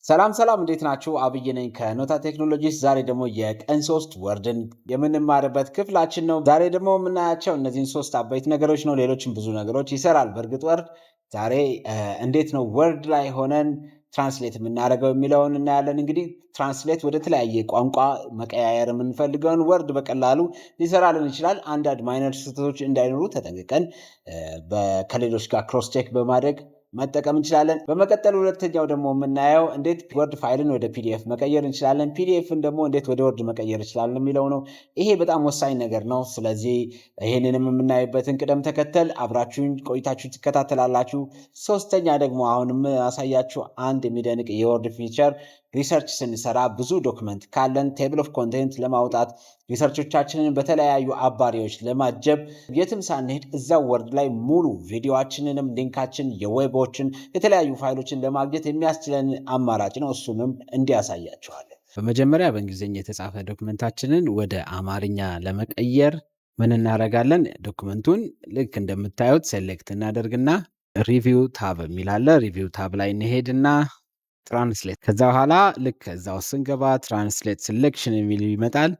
ሰላም እንዴት ናችሁ? አብይ ነኝ ከኖታ ቴክኖሎጂስ። ዛሬ ደግሞ የቀን 3 ወርድን የምንማርበት ክፍላችን ነው። ዛሬ ደግሞ የምናያቸው እነዚህን 3 አበይት ነገሮች ነው። ሌሎችም ብዙ ነገሮች ይሰራል በእርግጥ ወርድ። ዛሬ እንዴት ነው ወርድ ላይ ሆነን ትራንስሌት የምናደርገው የሚለውን እናያለን። እንግዲህ ትራንስሌት ወደ ተለያየ ቋንቋ መቀያየር የምንፈልገውን ወርድ በቀላሉ ሊሰራልን ይችላል። አንዳንድ ማይነር ስህተቶች እንዳይኖሩ ተጠንቅቀን ከሌሎች ጋር ክሮስ ቼክ በማድረግ መጠቀም እንችላለን። በመቀጠል ሁለተኛው ደግሞ የምናየው እንዴት ወርድ ፋይልን ወደ ፒዲኤፍ መቀየር እንችላለን፣ ፒዲኤፍን ደግሞ እንዴት ወደ ወርድ መቀየር እንችላለን የሚለው ነው። ይሄ በጣም ወሳኝ ነገር ነው። ስለዚህ ይሄንንም የምናይበትን ቅደም ተከተል አብራችሁን ቆይታችሁ ትከታተላላችሁ። ሶስተኛ ደግሞ አሁን የማሳያችሁ አንድ የሚደንቅ የወርድ ፊቸር ሪሰርች ስንሰራ ብዙ ዶክመንት ካለን ቴብል ኦፍ ኮንቴንት ለማውጣት ሪሰርቾቻችንን በተለያዩ አባሪዎች ለማጀብ የትም ሳንሄድ እዛው ወርድ ላይ ሙሉ ቪዲዮችንንም ሊንካችን የዌቦችን የተለያዩ ፋይሎችን ለማግኘት የሚያስችለን አማራጭ ነው። እሱንም እንዲያሳያቸዋለን። በመጀመሪያ በእንግሊዝኛ የተጻፈ ዶክመንታችንን ወደ አማርኛ ለመቀየር ምን እናደርጋለን? ዶክመንቱን ልክ እንደምታዩት ሴሌክት እናደርግና ሪቪው ታብ የሚላለ ሪቪው ታብ ላይ እንሄድና ትራንስሌት ከዛ በኋላ ልክ እዛው ስንገባ ትራንስሌት ሴሌክሽን የሚል ይመጣል።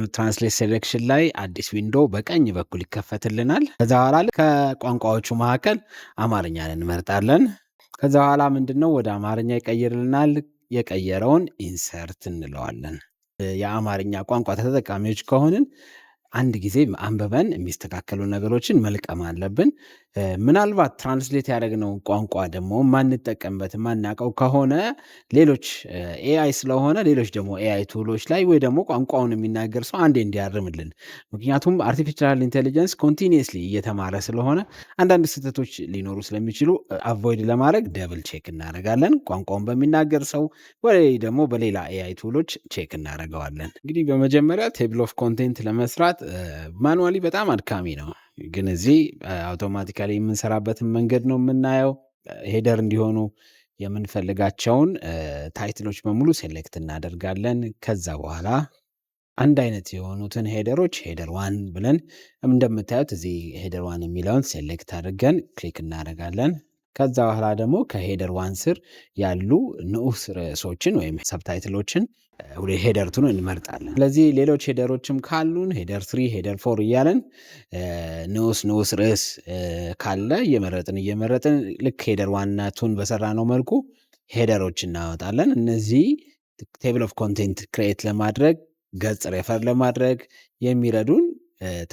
ትራንስሌት ሴሌክሽን ላይ አዲስ ዊንዶ በቀኝ በኩል ይከፈትልናል። ከዛ በኋላ ከቋንቋዎቹ መካከል አማርኛን እንመርጣለን። ከዛ በኋላ ምንድነው ወደ አማርኛ ይቀይርልናል። የቀየረውን ኢንሰርት እንለዋለን። የአማርኛ ቋንቋ ተጠቃሚዎች ከሆንን አንድ ጊዜ አንብበን የሚስተካከሉ ነገሮችን መልቀም አለብን። ምናልባት ትራንስሌት ያደረግነው ቋንቋ ደግሞ ማንጠቀምበት ማናውቀው ከሆነ ሌሎች ኤአይ ስለሆነ ሌሎች ደግሞ ኤአይ ቱሎች ላይ ወይ ደግሞ ቋንቋውን የሚናገር ሰው አንዴ እንዲያርምልን። ምክንያቱም አርቲፊሻል ኢንቴሊጀንስ ኮንቲኒየስሊ እየተማረ ስለሆነ አንዳንድ ስህተቶች ሊኖሩ ስለሚችሉ አቮይድ ለማድረግ ደብል ቼክ እናደርጋለን። ቋንቋውን በሚናገር ሰው ወይ ደግሞ በሌላ ኤአይ ቱሎች ቼክ እናደርገዋለን። እንግዲህ በመጀመሪያ ቴብል ኦፍ ኮንቴንት ለመስራት ማኑዋሊ በጣም አድካሚ ነው። ግን እዚህ አውቶማቲካሊ የምንሰራበትን መንገድ ነው የምናየው። ሄደር እንዲሆኑ የምንፈልጋቸውን ታይትሎች በሙሉ ሴሌክት እናደርጋለን። ከዛ በኋላ አንድ አይነት የሆኑትን ሄደሮች ሄደር ዋን ብለን እንደምታዩት እዚህ ሄደር ዋን የሚለውን ሴሌክት አድርገን ክሊክ እናደርጋለን። ከዛ በኋላ ደግሞ ከሄደር ዋን ስር ያሉ ንዑስ ርዕሶችን ወይም ሰብታይትሎችን ሄደር ቱን እንመርጣለን። ስለዚህ ሌሎች ሄደሮችም ካሉን ሄደር 3 ሄደር 4 እያለን ንዑስ ርዕስ ካለ እየመረጥን ልክ ሄደር ዋን ቱን በሰራ ነው መልኩ ሄደሮች እናወጣለን። እነዚህ ቴብል ኦፍ ኮንቴንት ክሬት ለማድረግ ገጽ ሬፈር ለማድረግ የሚረዱን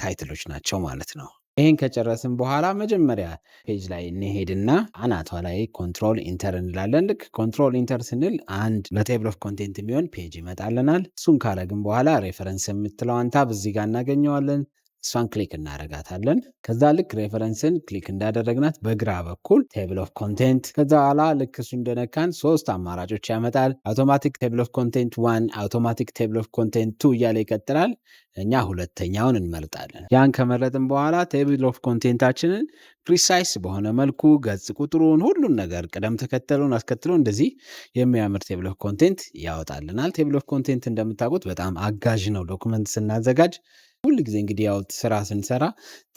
ታይትሎች ናቸው ማለት ነው። ይህን ከጨረስን በኋላ መጀመሪያ ፔጅ ላይ እንሄድና አናቷ ላይ ኮንትሮል ኢንተር እንላለን። ልክ ኮንትሮል ኢንተር ስንል አንድ ለቴብል ኦፍ ኮንቴንት የሚሆን ፔጅ ይመጣልናል። እሱን ካረግን በኋላ ሬፈረንስ የምትለዋን ታብ እዚህ ጋር እናገኘዋለን። እሷን ክሊክ እናደርጋታለን። ከዛ ልክ ሬፈረንስን ክሊክ እንዳደረግናት በግራ በኩል ቴብል ኦፍ ኮንቴንት ከዛ በኋላ ልክ እሱ እንደነካን 3 አማራጮች ያመጣል። አውቶማቲክ ቴብል ኦፍ ኮንቴንት 1፣ አውቶማቲክ ቴብል ኦፍ ኮንቴንት 2 እያለ ይቀጥላል። እኛ ሁለተኛውን እንመርጣለን። ያን ከመረጥን በኋላ ቴብል ኦፍ ኮንቴንታችንን ፕሪሳይስ በሆነ መልኩ ገጽ ቁጥሩን ሁሉን ነገር ቅደም ተከተሉን አስከትሎ እንደዚህ የሚያምር ቴብል ኦፍ ኮንቴንት ያወጣልናል። ቴብል ኦፍ ኮንቴንት እንደምታውቁት በጣም አጋዥ ነው ዶክመንት ስናዘጋጅ። ሁል ጊዜ እንግዲህ ያው ስራ ስንሰራ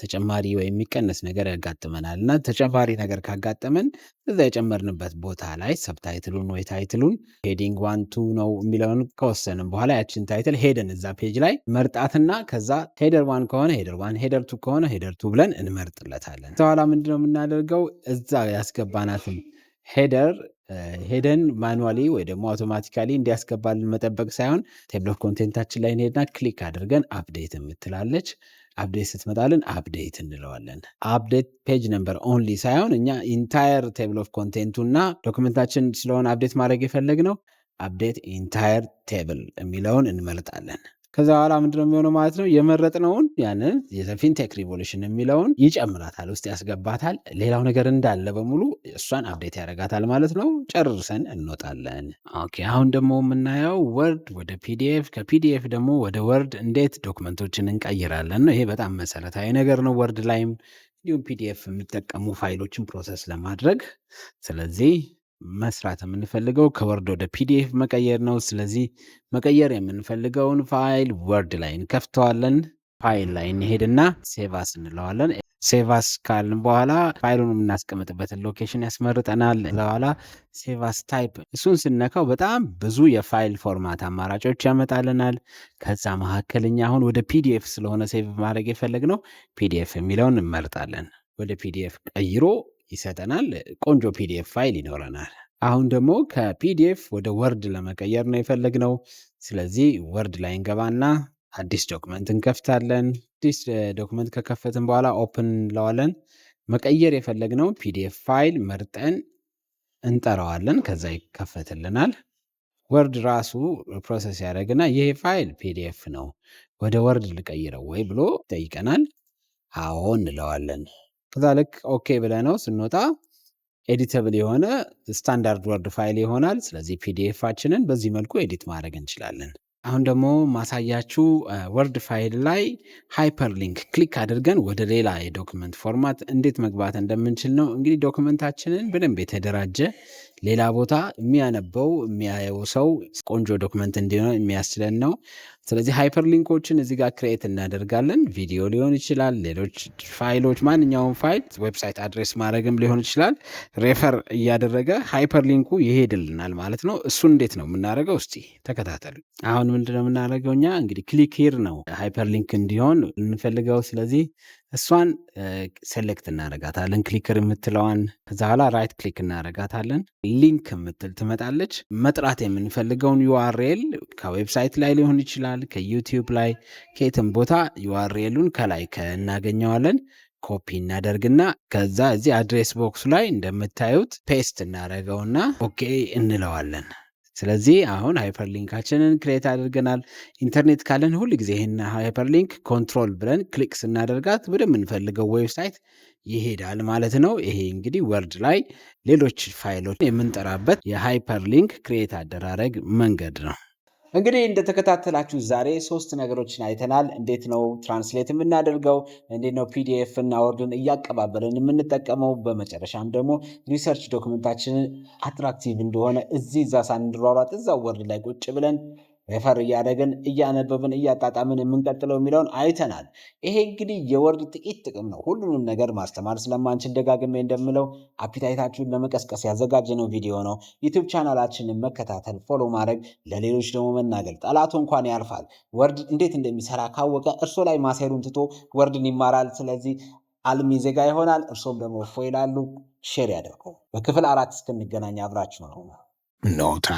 ተጨማሪ ወይ የሚቀነስ ነገር ያጋጥመናል እና ተጨማሪ ነገር ካጋጠመን እዛ የጨመርንበት ቦታ ላይ ሰብታይትሉን ወይ ታይትሉን ሄዲንግ 1 2 ነው የሚለውን ከወሰንን በኋላ ያችን ታይትል ሄደን እዛ ፔጅ ላይ መርጣትና ከዛ ሄደር 1 ከሆነ ሄደር 1 ሄደር 2 ከሆነ ሄደር 2 ብለን እንመርጥለታለን። በኋላ ምንድነው የምናደርገው? እዛ ያስገባናትን ሄደን ማኑዋሊ ወይ ደግሞ አውቶማቲካሊ እንዲያስገባልን መጠበቅ ሳይሆን ቴብል ኦፍ ኮንቴንታችን ላይ እንሄድና ክሊክ አድርገን አፕዴት የምትላለች አፕዴት ስትመጣልን አፕዴት እንለዋለን። አፕዴት ፔጅ ነምበር ኦንሊ ሳይሆን እኛ ኢንታየር ቴብል ኦፍ ኮንቴንቱና ዶክመንታችን ስለሆነ አፕዴት ማድረግ የፈለግነው አፕዴት ኢንታየር ቴብል የሚለውን እንመርጣለን። ከዛ በኋላ ምንድነው የሚሆነው ማለት ነው? የመረጥነውን ያንን የፊንቴክ ሪቮሉሽን የሚለውን ይጨምራታል፣ ውስጥ ያስገባታል። ሌላው ነገር እንዳለ በሙሉ እሷን አፕዴት ያደርጋታል ማለት ነው። ጨርሰን እንወጣለን። ኦኬ፣ አሁን ደግሞ የምናየው ወርድ ወደ ፒዲኤፍ፣ ከፒዲኤፍ ደግሞ ወደ ወርድ እንዴት ዶክመንቶችን እንቀይራለን ነው። ይሄ በጣም መሰረታዊ ነገር ነው ወርድ ላይም እንዲሁም ፒዲኤፍ የሚጠቀሙ ፋይሎችን ፕሮሰስ ለማድረግ። ስለዚህ መስራት የምንፈልገው ከወርድ ወደ ፒዲኤፍ መቀየር ነው። ስለዚህ መቀየር የምንፈልገውን ፋይል ወርድ ላይ እንከፍተዋለን። ፋይል ላይ እንሄድና ሴቭ አስ እንለዋለን። ሴቫስ ካልን በኋላ ፋይሉን የምናስቀምጥበትን ሎኬሽን ያስመርጠናል። በኋላ ሴቫስ ታይፕ እሱን ስነካው በጣም ብዙ የፋይል ፎርማት አማራጮች ያመጣልናል። ከዛ መካከልኛ አሁን ወደ ፒዲኤፍ ስለሆነ ሴቭ ማድረግ የፈለግነው ፒዲኤፍ የሚለውን እንመርጣለን። ወደ ፒዲኤፍ ቀይሮ ይሰጠናል። ቆንጆ ፒዲኤፍ ፋይል ይኖረናል። አሁን ደግሞ ከፒዲኤፍ ወደ ወርድ ለመቀየር ነው የፈለግነው። ስለዚህ ወርድ ላይ እንገባና አዲስ ዶክመንት እንከፍታለን። አዲስ ዶክመንት ከከፈትን በኋላ ኦፕን እንለዋለን። መቀየር የፈለግነው ፒዲኤፍ ፋይል መርጠን እንጠራዋለን። ከዛ ይከፈትልናል። ወርድ ራሱ ፕሮሰስ ያደረግና ይሄ ፋይል ፒዲኤፍ ነው ወደ ወርድ ልቀይረው ወይ ብሎ ይጠይቀናል። አዎ እንለዋለን። ከዛ ልክ ኦኬ ብለነው ስንወጣ ኤዲተብል የሆነ ስታንዳርድ ወርድ ፋይል ይሆናል። ስለዚህ ፒዲኤፋችንን በዚህ መልኩ ኤዲት ማድረግ እንችላለን። አሁን ደግሞ ማሳያችሁ ወርድ ፋይል ላይ ሃይፐር ሊንክ ክሊክ አድርገን ወደ ሌላ የዶክመንት ፎርማት እንዴት መግባት እንደምንችል ነው። እንግዲህ ዶክመንታችንን በደንብ የተደራጀ ሌላ ቦታ የሚያነበው የሚያየው ሰው ቆንጆ ዶክመንት እንዲሆን የሚያስችለን ነው። ስለዚህ ሃይፐር ሊንኮችን እዚህ ጋር ክሬት እናደርጋለን። ቪዲዮ ሊሆን ይችላል፣ ሌሎች ፋይሎች፣ ማንኛውም ፋይል ዌብሳይት አድሬስ ማድረግም ሊሆን ይችላል። ሬፈር እያደረገ ሃይፐር ሊንኩ ይሄድልናል ማለት ነው። እሱን እንዴት ነው የምናደርገው? እስቲ ተከታተሉ። አሁን ምንድነው የምናደርገው? እኛ እንግዲህ ክሊክ ሂር ነው ሃይፐር ሊንክ እንዲሆን የምንፈልገው። ስለዚህ እሷን ሴሌክት እናደርጋታለን፣ ክሊክር የምትለዋን። ከዛ በኋላ ራይት ክሊክ እናደርጋታለን። ሊንክ የምትል ትመጣለች። መጥራት የምንፈልገውን ዩአርኤል ከዌብሳይት ላይ ሊሆን ይችላል፣ ከዩቲዩብ ላይ፣ ከየትም ቦታ ዩአርኤሉን ከላይ እናገኘዋለን። ኮፒ እናደርግና ከዛ እዚህ አድሬስ ቦክሱ ላይ እንደምታዩት ፔስት እናደርገውና ኦኬ እንለዋለን። ስለዚህ አሁን ሃይፐርሊንካችንን ክሬት አድርገናል። ኢንተርኔት ካለን ሁል ጊዜ ይህን ሃይፐርሊንክ ኮንትሮል ብለን ክሊክ ስናደርጋት ወደምንፈልገው ዌብሳይት ይሄዳል ማለት ነው። ይሄ እንግዲህ ወርድ ላይ ሌሎች ፋይሎች የምንጠራበት የሃይፐርሊንክ ክሬት አደራረግ መንገድ ነው። እንግዲህ እንደተከታተላችሁ ዛሬ 3 ነገሮችን አይተናል። እንዴት ነው ትራንስሌት የምናደርገው፣ እንዴት ነው ፒዲኤፍ እና ወርድን እያቀባበልን የምንጠቀመው፣ በመጨረሻም ደግሞ ሪሰርች ዶክመንታችንን አትራክቲቭ እንደሆነ እዚህ እዛ ሳንሯሯጥ እዛው ወርድ ላይ ቁጭ ብለን ሬፈር እያደረግን እያነበብን እያጣጣምን የምንቀጥለው የሚለውን አይተናል። ይሄ እንግዲህ የወርድ ጥቂት ጥቅም ነው። ሁሉንም ነገር ማስተማር ስለማንችል ደጋግሜ እንደምለው አፒታይታችሁን ለመቀስቀስ ያዘጋጀነው ቪዲዮ ነው። ዩቲዩብ ቻናላችንን መከታተል፣ ፎሎ ማድረግ፣ ለሌሎች ደግሞ መናገር። ጠላቱ እንኳን ያልፋል። ወርድ እንዴት እንደሚሰራ ካወቀ እርሶ ላይ ማሴሩን ትቶ ወርድን ይማራል። ስለዚህ አልሚ ዜጋ ይሆናል። እርሶም ደግሞ እፎ ይላሉ። ሼር ያደርጉ። በክፍል 4 እስክንገናኝ አብራችሁ ነው ኖታ